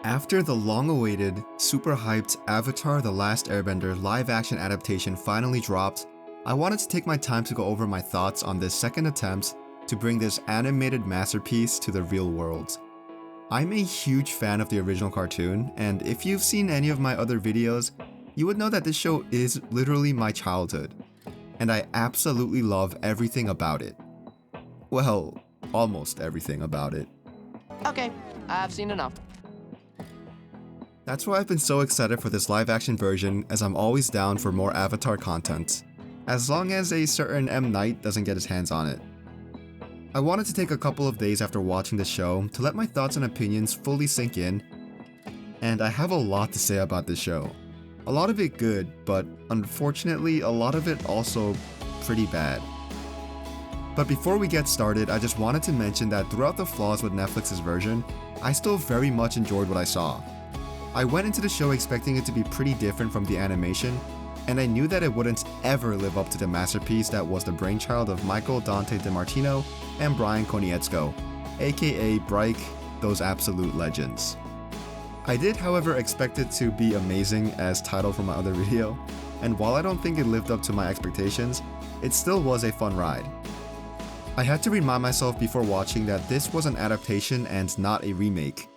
After the long-awaited, super hyped Avatar the Last Airbender live-action adaptation finally dropped, I wanted to take my time to go over my thoughts on this second attempt to bring this animated masterpiece to the real world. I'm a huge fan of the original cartoon, and if you've seen any of my other videos, you would know that this show is literally my childhood, and I absolutely love everything about it. Well, almost everything about it. Okay, I've seen enough. That's why I've been so excited for this live-action version, as I'm always down for more Avatar content, as long as a certain M. Night doesn't get his hands on it. I wanted to take a couple of days after watching the show to let my thoughts and opinions fully sink in, and I have a lot to say about this show. A lot of it good, but unfortunately a lot of it also pretty bad. But before we get started, I just wanted to mention that throughout the flaws with Netflix's version, I still very much enjoyed what I saw. I went into the show expecting it to be pretty different from the animation, and I knew that it wouldn't ever live up to the masterpiece that was the brainchild of Michael Dante DiMartino and Brian Konietzko, aka Bryke, those absolute legends. I did, however, expect it to be amazing as titled from my other video, and while I don't think it lived up to my expectations, it still was a fun ride. I had to remind myself before watching that this was an adaptation and not a remake.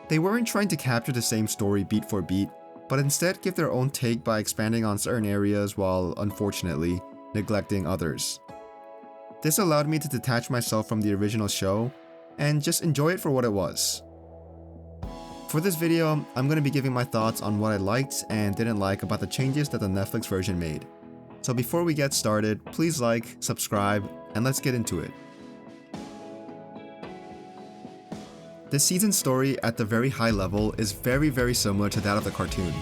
They weren't trying to capture the same story beat for beat, but instead give their own take by expanding on certain areas while, unfortunately, neglecting others. This allowed me to detach myself from the original show and just enjoy it for what it was. For this video, I'm going to be giving my thoughts on what I liked and didn't like about the changes that the Netflix version made. So before we get started, please like, subscribe, and let's get into it. This season's story at the very high level is very similar to that of the cartoon.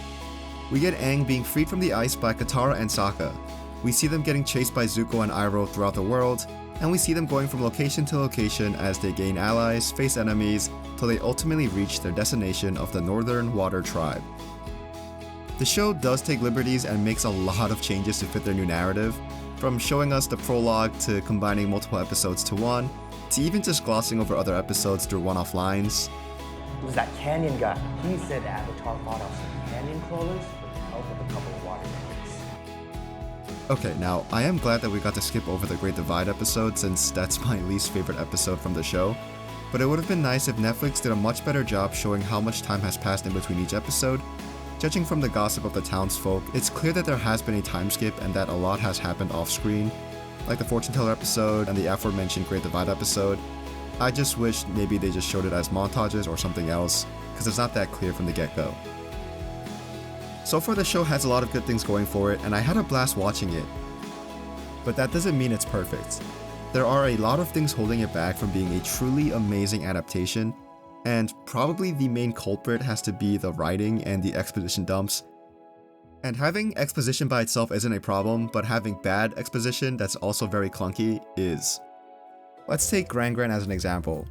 We get Aang being freed from the ice by Katara and Sokka. We see them getting chased by Zuko and Iroh throughout the world, and we see them going from location to location as they gain allies, face enemies, till they ultimately reach their destination of the Northern Water Tribe. The show does take liberties and makes a lot of changes to fit their new narrative, from showing us the prologue to combining multiple episodes to one, to even just glossing over other episodes through one-off lines. It was that canyon guy. He said Avatar fought off some canyon crawlers with the help of a couple of water nymphs. Okay, now, I am glad that we got to skip over the Great Divide episode since that's my least favorite episode from the show, but it would have been nice if Netflix did a much better job showing how much time has passed in between each episode. Judging from the gossip of the townsfolk, it's clear that there has been a time skip and that a lot has happened off-screen, like the Fortune Teller episode and the aforementioned Great Divide episode. I just wish maybe they just showed it as montages or something else, because it's not that clear from the get-go. So far the show has a lot of good things going for it, and I had a blast watching it. But that doesn't mean it's perfect. There are a lot of things holding it back from being a truly amazing adaptation, and probably the main culprit has to be the writing and the exposition dumps. And having exposition by itself isn't a problem, but having bad exposition that's also very clunky is. Let's take Gran Gran as an example.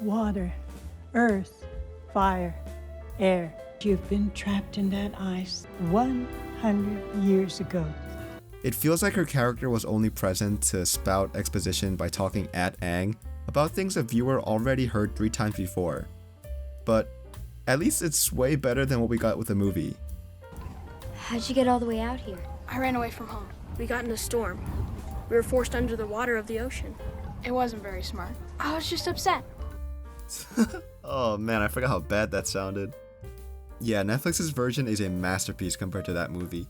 Water, earth, fire, air. You've been trapped in that ice 100 years ago. It feels like her character was only present to spout exposition by talking at Aang about things a viewer already heard 3 times before. But at least it's way better than what we got with the movie. How'd you get all the way out here? I ran away from home. We got in a storm. We were forced under the water of the ocean. It wasn't very smart. I was just upset. Oh man, I forgot how bad that sounded. Yeah, Netflix's version is a masterpiece compared to that movie.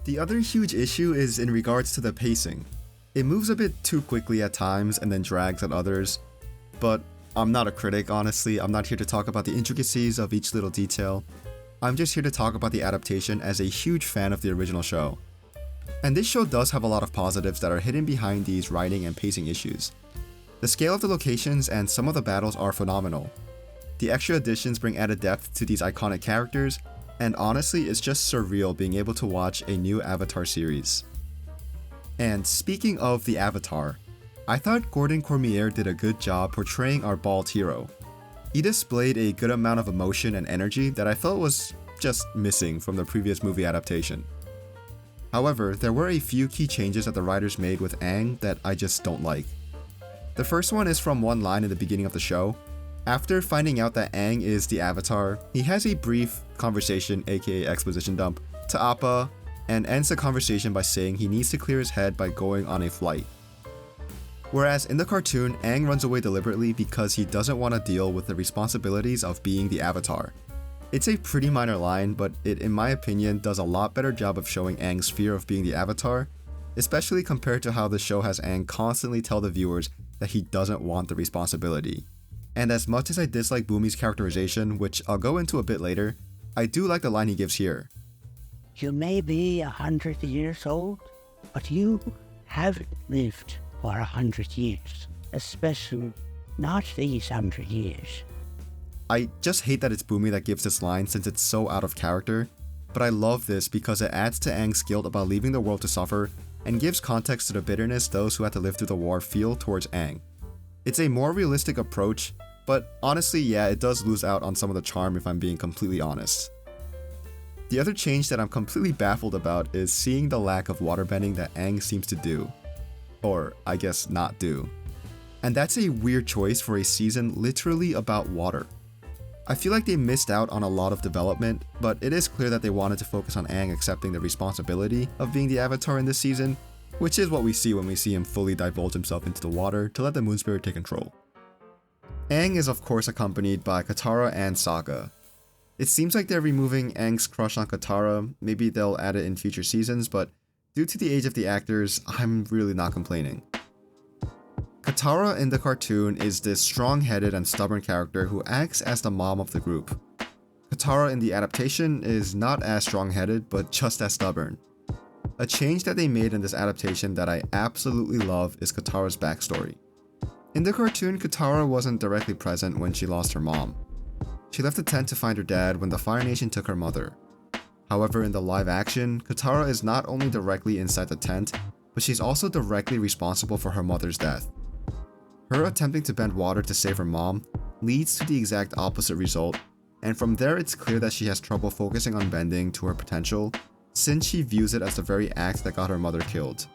The other huge issue is in regards to the pacing. It moves a bit too quickly at times and then drags at others, but I'm not a critic, honestly. I'm not here to talk about the intricacies of each little detail. I'm just here to talk about the adaptation as a huge fan of the original show. And this show does have a lot of positives that are hidden behind these writing and pacing issues. The scale of the locations and some of the battles are phenomenal. The extra additions bring added depth to these iconic characters, and honestly, it's just surreal being able to watch a new Avatar series. And speaking of the Avatar, I thought Gordon Cormier did a good job portraying our bald hero. He displayed a good amount of emotion and energy that I felt was just missing from the previous movie adaptation. However, there were a few key changes that the writers made with Aang that I just don't like. The first one is from one line in the beginning of the show. After finding out that Aang is the Avatar, he has a brief conversation, aka exposition dump, to Appa, and ends the conversation by saying he needs to clear his head by going on a flight. Whereas in the cartoon, Aang runs away deliberately because he doesn't want to deal with the responsibilities of being the Avatar. It's a pretty minor line, but it, in my opinion, does a lot better job of showing Aang's fear of being the Avatar, especially compared to how the show has Aang constantly tell the viewers that he doesn't want the responsibility. And as much as I dislike Bumi's characterization, which I'll go into a bit later, I do like the line he gives here. You may be 100 years old, but you haven't lived for 100 years, especially not these 100 years. I just hate that it's Bumi that gives this line since it's so out of character, but I love this because it adds to Aang's guilt about leaving the world to suffer and gives context to the bitterness those who had to live through the war feel towards Aang. It's a more realistic approach, but honestly, yeah, it does lose out on some of the charm if I'm being completely honest. The other change that I'm completely baffled about is seeing the lack of waterbending that Aang seems to do. Or, I guess, not do. And that's a weird choice for a season literally about water. I feel like they missed out on a lot of development, but it is clear that they wanted to focus on Aang accepting the responsibility of being the Avatar in this season, which is what we see when we see him fully divulge himself into the water to let the Moon Spirit take control. Aang is of course accompanied by Katara and Sokka. It seems like they're removing Aang's crush on Katara, maybe they'll add it in future seasons, but due to the age of the actors, I'm really not complaining. Katara in the cartoon is this strong-headed and stubborn character who acts as the mom of the group. Katara in the adaptation is not as strong-headed, but just as stubborn. A change that they made in this adaptation that I absolutely love is Katara's backstory. In the cartoon, Katara wasn't directly present when she lost her mom. She left the tent to find her dad when the Fire Nation took her mother. However, in the live action, Katara is not only directly inside the tent, but she's also directly responsible for her mother's death. Her attempting to bend water to save her mom leads to the exact opposite result, and from there it's clear that she has trouble focusing on bending to her potential, since she views it as the very act that got her mother killed.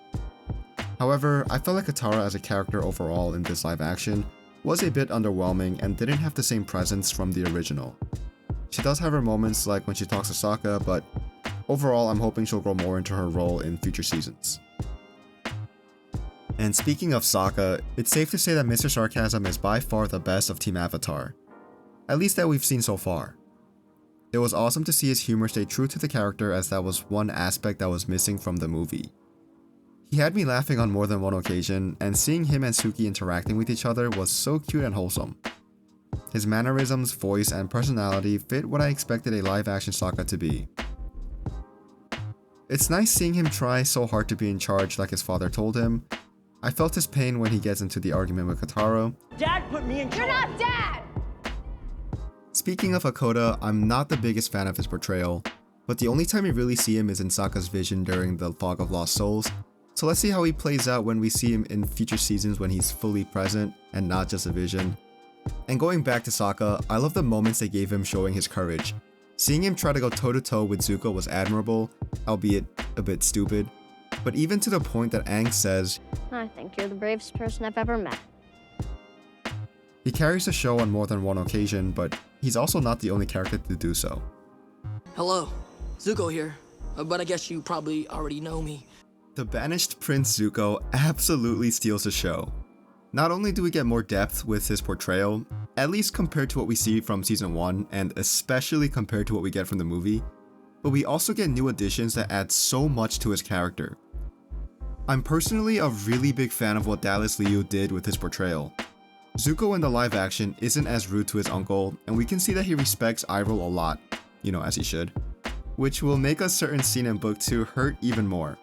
However, I felt like Katara as a character overall in this live action was a bit underwhelming and didn't have the same presence from the original. She does have her moments like when she talks to Sokka, but overall I'm hoping she'll grow more into her role in future seasons. And speaking of Sokka, it's safe to say that Mr. Sarcasm is by far the best of Team Avatar. At least that we've seen so far. It was awesome to see his humor stay true to the character, as that was one aspect that was missing from the movie. He had me laughing on more than one occasion, and seeing him and Suki interacting with each other was so cute and wholesome. His mannerisms, voice, and personality fit what I expected a live-action Sokka to be. It's nice seeing him try so hard to be in charge like his father told him. I felt his pain when he gets into the argument with Katara. Dad put me in charge. You're not Dad! Speaking of Hakoda, I'm not the biggest fan of his portrayal, but the only time we really see him is in Sokka's vision during the Fog of Lost Souls, so let's see how he plays out when we see him in future seasons when he's fully present and not just a vision. And going back to Sokka, I love the moments they gave him showing his courage. Seeing him try to go toe-to-toe with Zuko was admirable, albeit a bit stupid, but even to the point that Aang says, I think you're the bravest person I've ever met. He carries the show on more than one occasion, but he's also not the only character to do so. Hello, Zuko here, but I guess you probably already know me. The banished Prince Zuko absolutely steals the show. Not only do we get more depth with his portrayal, at least compared to what we see from season 1 and especially compared to what we get from the movie, but we also get new additions that add so much to his character. I'm personally a really big fan of what Dallas Liu did with his portrayal. Zuko in the live action isn't as rude to his uncle, and we can see that he respects Iroh a lot, as he should, which will make a certain scene in book 2 hurt even more.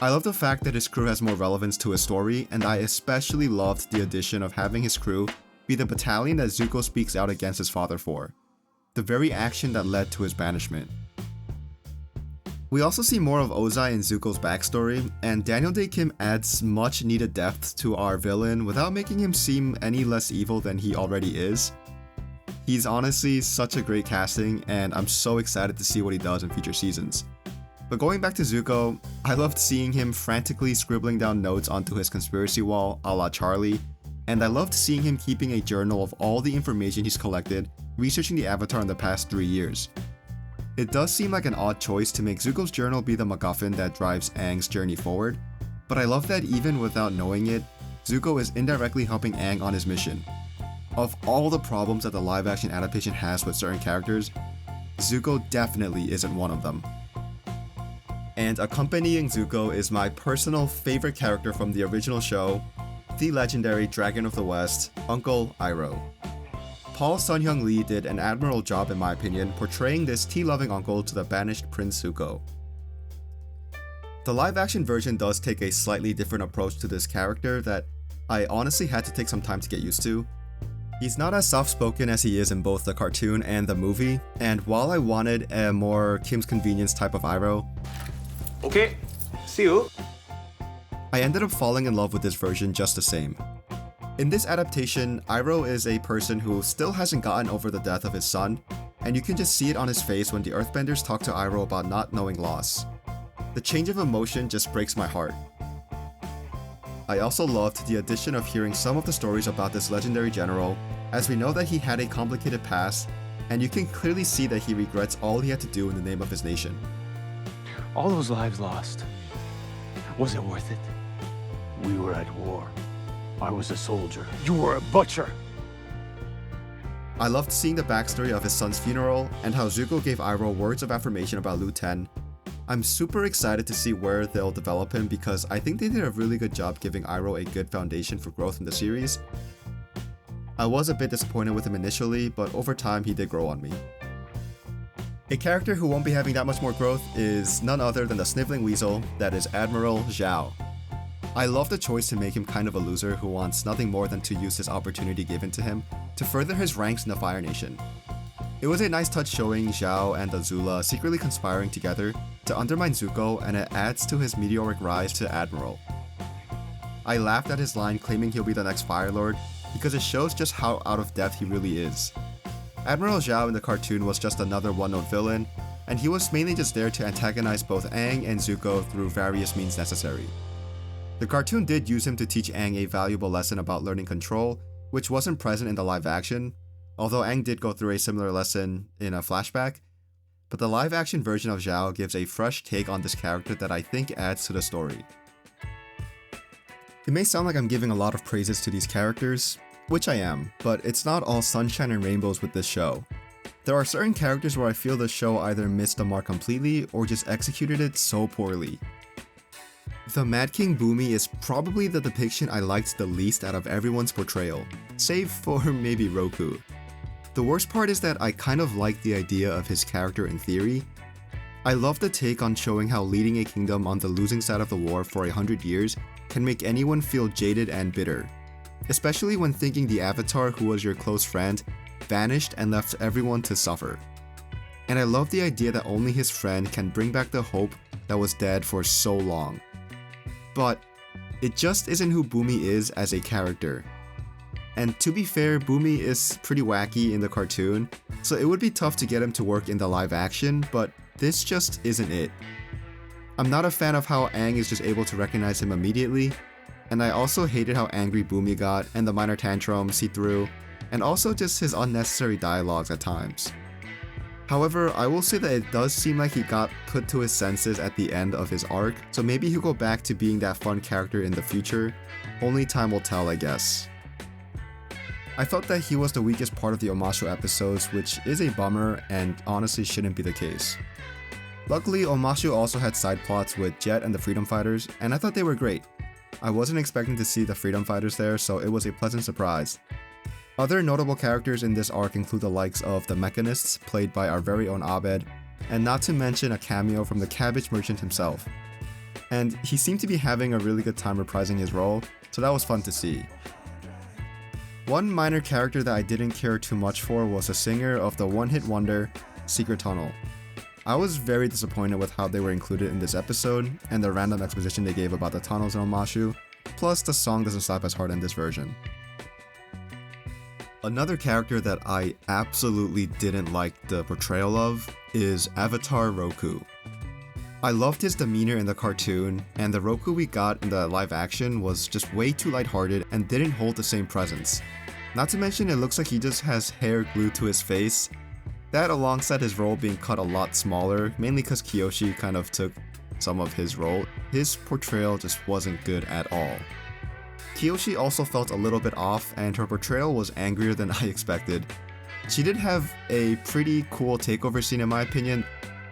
I love the fact that his crew has more relevance to his story, and I especially loved the addition of having his crew be the battalion that Zuko speaks out against his father for, the very action that led to his banishment. We also see more of Ozai and Zuko's backstory, and Daniel Dae Kim adds much needed depth to our villain without making him seem any less evil than he already is. He's honestly such a great casting, and I'm so excited to see what he does in future seasons. But going back to Zuko, I loved seeing him frantically scribbling down notes onto his conspiracy wall a la Charlie, and I loved seeing him keeping a journal of all the information he's collected researching the Avatar in the past 3 years. It does seem like an odd choice to make Zuko's journal be the MacGuffin that drives Aang's journey forward, but I love that even without knowing it, Zuko is indirectly helping Aang on his mission. Of all the problems that the live-action adaptation has with certain characters, Zuko definitely isn't one of them. And accompanying Zuko is my personal favorite character from the original show, the legendary Dragon of the West, Uncle Iroh. Paul Sun-Hyung Lee did an admirable job in my opinion portraying this tea-loving uncle to the banished Prince Zuko. The live-action version does take a slightly different approach to this character that I honestly had to take some time to get used to. He's not as soft-spoken as he is in both the cartoon and the movie, and while I wanted a more Kim's Convenience type of Iroh, Okay, see you. I ended up falling in love with this version just the same. In this adaptation, Iroh is a person who still hasn't gotten over the death of his son, and you can just see it on his face when the Earthbenders talk to Iroh about not knowing loss. The change of emotion just breaks my heart. I also loved the addition of hearing some of the stories about this legendary general, as we know that he had a complicated past, and you can clearly see that he regrets all he had to do in the name of his nation. All those lives lost. Was it worth it? We were at war. I was a soldier. You were a butcher. I loved seeing the backstory of his son's funeral and how Zuko gave Iroh words of affirmation about Lu Ten. I'm super excited to see where they'll develop him because I think they did a really good job giving Iroh a good foundation for growth in the series. I was a bit disappointed with him initially, but over time he did grow on me. A character who won't be having that much more growth is none other than the sniveling weasel that is Admiral Zhao. I love the choice to make him kind of a loser who wants nothing more than to use his opportunity given to him to further his ranks in the Fire Nation. It was a nice touch showing Zhao and Azula secretly conspiring together to undermine Zuko, and it adds to his meteoric rise to Admiral. I laughed at his line claiming he'll be the next Fire Lord because it shows just how out of depth he really is. Admiral Zhao in the cartoon was just another one-note villain, and he was mainly just there to antagonize both Aang and Zuko through various means necessary. The cartoon did use him to teach Aang a valuable lesson about learning control, which wasn't present in the live action, although Aang did go through a similar lesson in a flashback, but the live action version of Zhao gives a fresh take on this character that I think adds to the story. It may sound like I'm giving a lot of praises to these characters, which I am, but it's not all sunshine and rainbows with this show. There are certain characters where I feel the show either missed the mark completely or just executed it so poorly. The Mad King Bumi is probably the depiction I liked the least out of everyone's portrayal, save for maybe Roku. The worst part is that I kind of like the idea of his character in theory. I love the take on showing how leading a kingdom on the losing side of the war for 100 years can make anyone feel jaded and bitter, especially when thinking the Avatar who was your close friend vanished and left everyone to suffer. And I love the idea that only his friend can bring back the hope that was dead for so long. But it just isn't who Bumi is as a character. And to be fair, Bumi is pretty wacky in the cartoon, so it would be tough to get him to work in the live action, but this just isn't it. I'm not a fan of how Aang is just able to recognize him immediately, and I also hated how angry Bumi got and the minor tantrums he threw, and also just his unnecessary dialogues at times. However, I will say that it does seem like he got put to his senses at the end of his arc, so maybe he'll go back to being that fun character in the future. Only time will tell, I guess. I felt that he was the weakest part of the Omashu episodes, which is a bummer and honestly shouldn't be the case. Luckily, Omashu also had side plots with Jet and the Freedom Fighters, and I thought they were great. I wasn't expecting to see the Freedom Fighters there, so it was a pleasant surprise. Other notable characters in this arc include the likes of the Mechanists, played by our very own Abed, and not to mention a cameo from the Cabbage Merchant himself. And he seemed to be having a really good time reprising his role, so that was fun to see. One minor character that I didn't care too much for was a singer of the one-hit wonder, Secret Tunnel. I was very disappointed with how they were included in this episode, and the random exposition they gave about the tunnels in Omashu, plus the song doesn't slap as hard in this version. Another character that I absolutely didn't like the portrayal of is Avatar Roku. I loved his demeanor in the cartoon, and the Roku we got in the live action was just way too lighthearted and didn't hold the same presence. Not to mention it looks like he just has hair glued to his face. That alongside his role being cut a lot smaller, mainly because Kyoshi kind of took some of his role, his portrayal just wasn't good at all. Kyoshi also felt a little bit off, and her portrayal was angrier than I expected. She did have a pretty cool takeover scene in my opinion.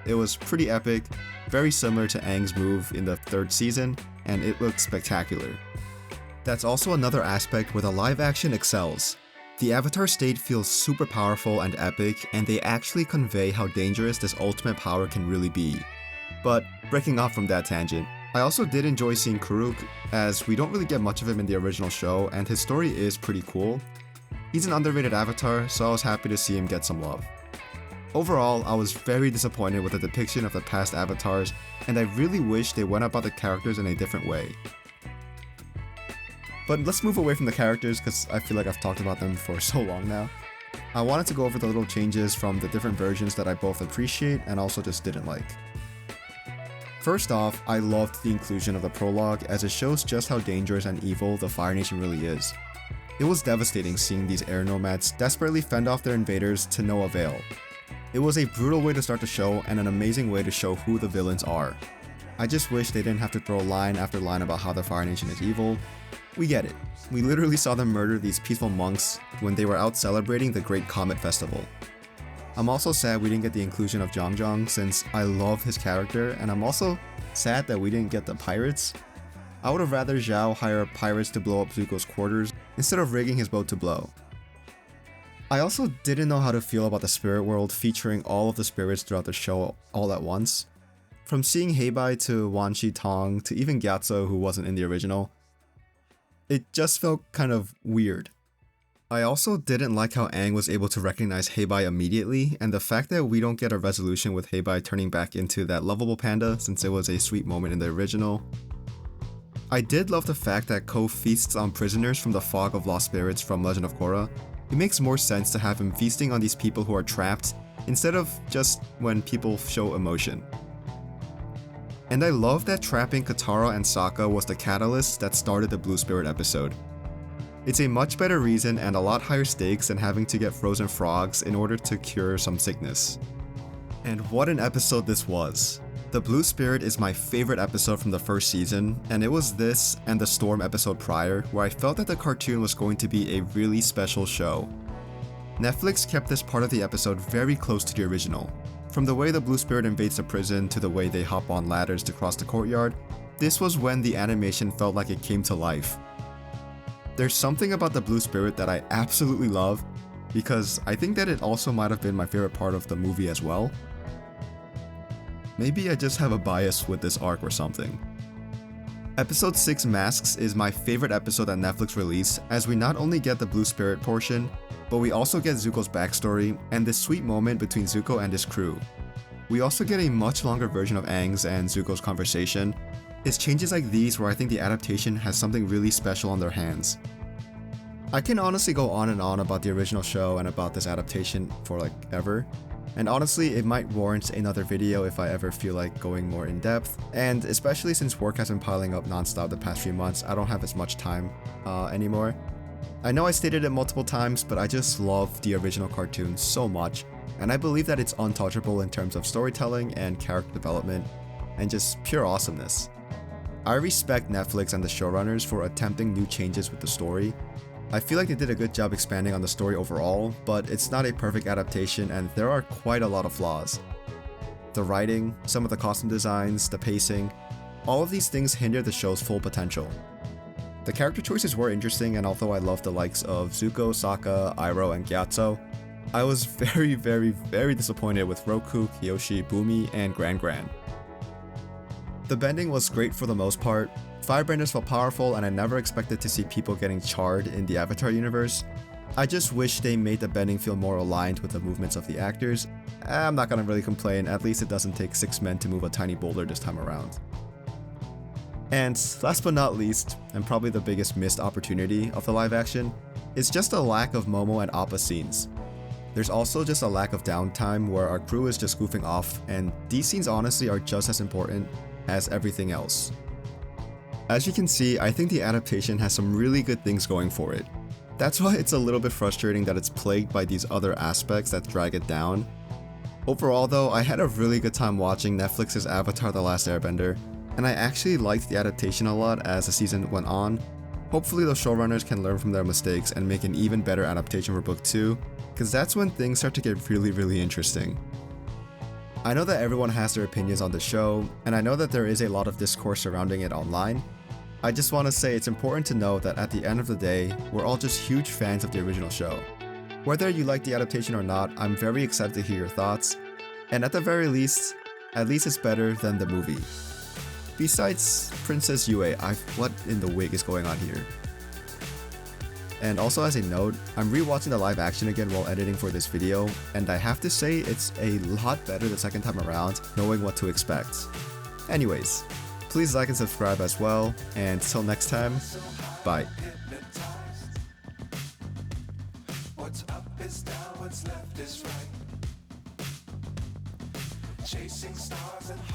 It was pretty epic, very similar to Aang's move in the 3rd season, and it looked spectacular. That's also another aspect where the live action excels. The Avatar state feels super powerful and epic, and they actually convey how dangerous this ultimate power can really be. But breaking off from that tangent, I also did enjoy seeing Karuk, as we don't really get much of him in the original show, and his story is pretty cool. He's an underrated Avatar, so I was happy to see him get some love. Overall, I was very disappointed with the depiction of the past Avatars, and I really wish they went about the characters in a different way. But let's move away from the characters because I feel like I've talked about them for so long now. I wanted to go over the little changes from the different versions that I both appreciate and also just didn't like. First off, I loved the inclusion of the prologue as it shows just how dangerous and evil the Fire Nation really is. It was devastating seeing these air nomads desperately fend off their invaders to no avail. It was a brutal way to start the show and an amazing way to show who the villains are. I just wish they didn't have to throw line after line about how the Fire Nation is evil. We get it. We literally saw them murder these peaceful monks when they were out celebrating the Great Comet Festival. I'm also sad we didn't get the inclusion of Zhang since I love his character, and I'm also sad that we didn't get the pirates. I would have rather Zhao hire pirates to blow up Zuko's quarters instead of rigging his boat to blow. I also didn't know how to feel about the spirit world featuring all of the spirits throughout the show all at once. From seeing Heibai to Wan Shi Tong to even Gyatso who wasn't in the original, it just felt kind of weird. I also didn't like how Aang was able to recognize Heibai immediately, and the fact that we don't get a resolution with Heibai turning back into that lovable panda since it was a sweet moment in the original. I did love the fact that Ko feasts on prisoners from the Fog of Lost Spirits from Legend of Korra. It makes more sense to have him feasting on these people who are trapped instead of just when people show emotion. And I love that trapping Katara and Sokka was the catalyst that started the Blue Spirit episode. It's a much better reason and a lot higher stakes than having to get frozen frogs in order to cure some sickness. And what an episode this was. The Blue Spirit is my favorite episode from the 1st season, and it was this and the Storm episode prior where I felt that the cartoon was going to be a really special show. Netflix kept this part of the episode very close to the original. From the way the Blue Spirit invades the prison to the way they hop on ladders to cross the courtyard, this was when the animation felt like it came to life. There's something about the Blue Spirit that I absolutely love, because I think that it also might have been my favorite part of the movie as well. Maybe I just have a bias with this arc or something. Episode 6 Masks is my favorite episode that Netflix released, as we not only get the Blue Spirit portion, but we also get Zuko's backstory and this sweet moment between Zuko and his crew. We also get a much longer version of Aang's and Zuko's conversation. It's changes like these where I think the adaptation has something really special on their hands. I can honestly go on and on about the original show and about this adaptation for like ever. And honestly, it might warrant another video if I ever feel like going more in depth. And especially since work has been piling up non-stop the past few months, I don't have as much time anymore. I know I stated it multiple times, but I just love the original cartoon so much, and I believe that it's untouchable in terms of storytelling and character development, and just pure awesomeness. I respect Netflix and the showrunners for attempting new changes with the story. I feel like they did a good job expanding on the story overall, but it's not a perfect adaptation and there are quite a lot of flaws. The writing, some of the costume designs, the pacing, all of these things hinder the show's full potential. The character choices were interesting, and although I loved the likes of Zuko, Sokka, Iroh, and Gyatso, I was very disappointed with Roku, Kyoshi, Bumi, and Gran Gran. The bending was great for the most part. Firebenders felt powerful, and I never expected to see people getting charred in the Avatar universe. I just wish they made the bending feel more aligned with the movements of the actors. I'm not gonna really complain, at least it doesn't take 6 men to move a tiny boulder this time around. And last but not least, and probably the biggest missed opportunity of the live action, is just a lack of Momo and Appa scenes. There's also just a lack of downtime where our crew is just goofing off, and these scenes honestly are just as important as everything else. As you can see, I think the adaptation has some really good things going for it. That's why it's a little bit frustrating that it's plagued by these other aspects that drag it down. Overall though, I had a really good time watching Netflix's Avatar the Last Airbender, and I actually liked the adaptation a lot as the season went on. Hopefully the showrunners can learn from their mistakes and make an even better adaptation for book 2, because that's when things start to get really interesting. I know that everyone has their opinions on the show, and I know that there is a lot of discourse surrounding it online. I just want to say it's important to know that at the end of the day, we're all just huge fans of the original show. Whether you like the adaptation or not, I'm very excited to hear your thoughts, and at the very least, at least it's better than the movie. Besides Princess Yue, what in the wig is going on here? And also as a note, I'm rewatching the live action again while editing for this video, and I have to say it's a lot better the second time around, knowing what to expect. Anyways, please like and subscribe as well, and till next time, bye. What's up is down, what's left is right. Chasing stars and